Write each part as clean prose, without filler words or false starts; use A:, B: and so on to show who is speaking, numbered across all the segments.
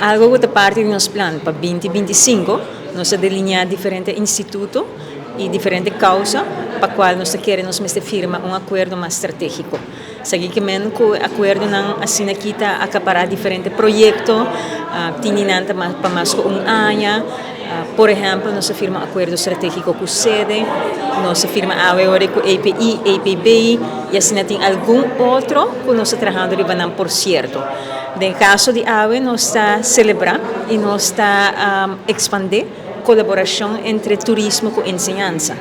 A: algo que parte de nuestro plan para 2025, nos delinear diferentes institutos y diferentes causas para cual nos queremos firmar un acuerdo más estratégico. Seguidamente, con el acuerdo así quita acaparar diferentes proyectos, tienen para más de un año. Por ejemplo, nos firma un acuerdo estratégico con sede, nos firma ahora con API, APB y así tem algún otro que nos está trabajando de por cierto. En el caso de AVE, nos está celebrando y nos está expandiendo colaboración entre turismo y enseñanza.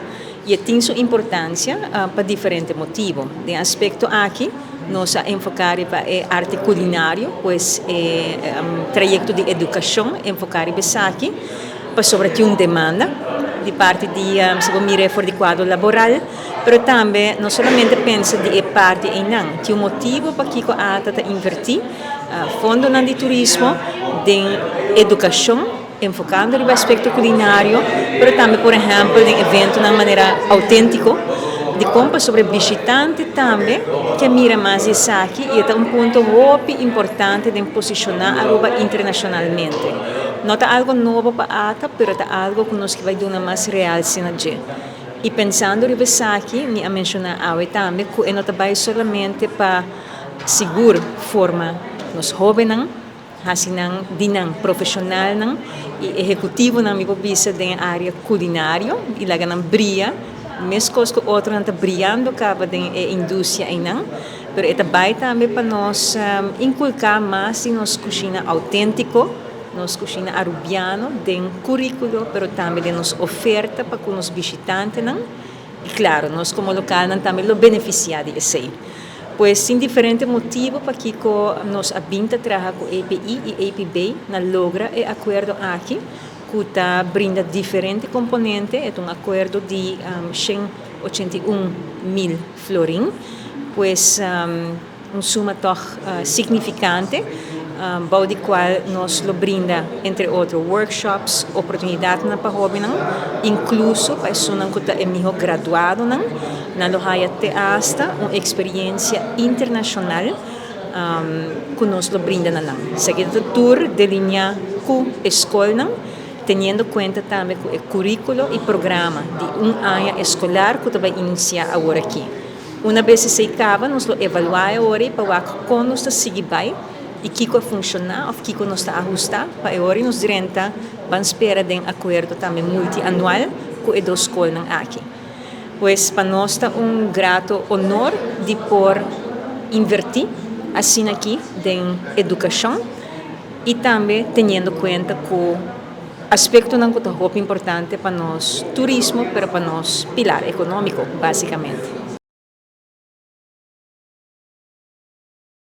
A: Y tiene su importancia para diferentes motivos. De aspecto aquí, nos enfocar para el arte culinario, pues trayecto de educación enfocar en aquí, pues sobre una demanda de parte de se mira por el cuadro laboral, pero también no solamente pensa de parte en que un motivo para que ata invertir fondo de turismo, de educación, enfocando el aspecto culinario, pero también, por ejemplo, en eventos de una manera auténtica, de compra sobre visitante también, que mira más de aquí y es un punto muy importante de posicionar Aruba internacionalmente. No es algo nuevo para ATA, pero es algo que nos va a dar una más real sinergia. Y pensando en aquí, ni a mencionar ahora también, que no es solamente para seguir forma los jóvenes, hasinan dinan profesional y ejecutivo na mi popisa en área culinario y la ganan brilha mesmo que outro não está brilhando caba da indústria ainda, pero é também para nós inculcar mais em nossa cozinha autêntico, nossa cozinha arubiano, de currículo, pero também de nossa oferta para com os visitantes e claro, nós como local também lo beneficiar disso. Pues sin diferentes motivos para que nos abinta trabajar con API y APB na logra el acuerdo aquí que brinda diferentes componentes, es un acuerdo de 181.000 florín, pues un suma toch significante, bao de cual nos lo brinda entre otros workshops, oportunidades para jóvenes, incluso para personas que están graduado, na lo haya hasta una experiencia internacional que nos lo brindan. Seguido tour de línea con escuela, teniendo cuenta también con el currículo y programa de un año escolar que va a iniciar ahora aquí. Una vez se acaba, nos lo evaluamos ahora para ver cómo nos sigue y qué funciona o qué nos está ajustado para ahora nos renta van a esperar de un acuerdo también multianual con las dos escuelas aquí. Pues para nosotros es un grato honor de por invertir así aquí en educación y también teniendo cuenta que aspecto importante para nos turismo, pero para nos pilar económico, básicamente.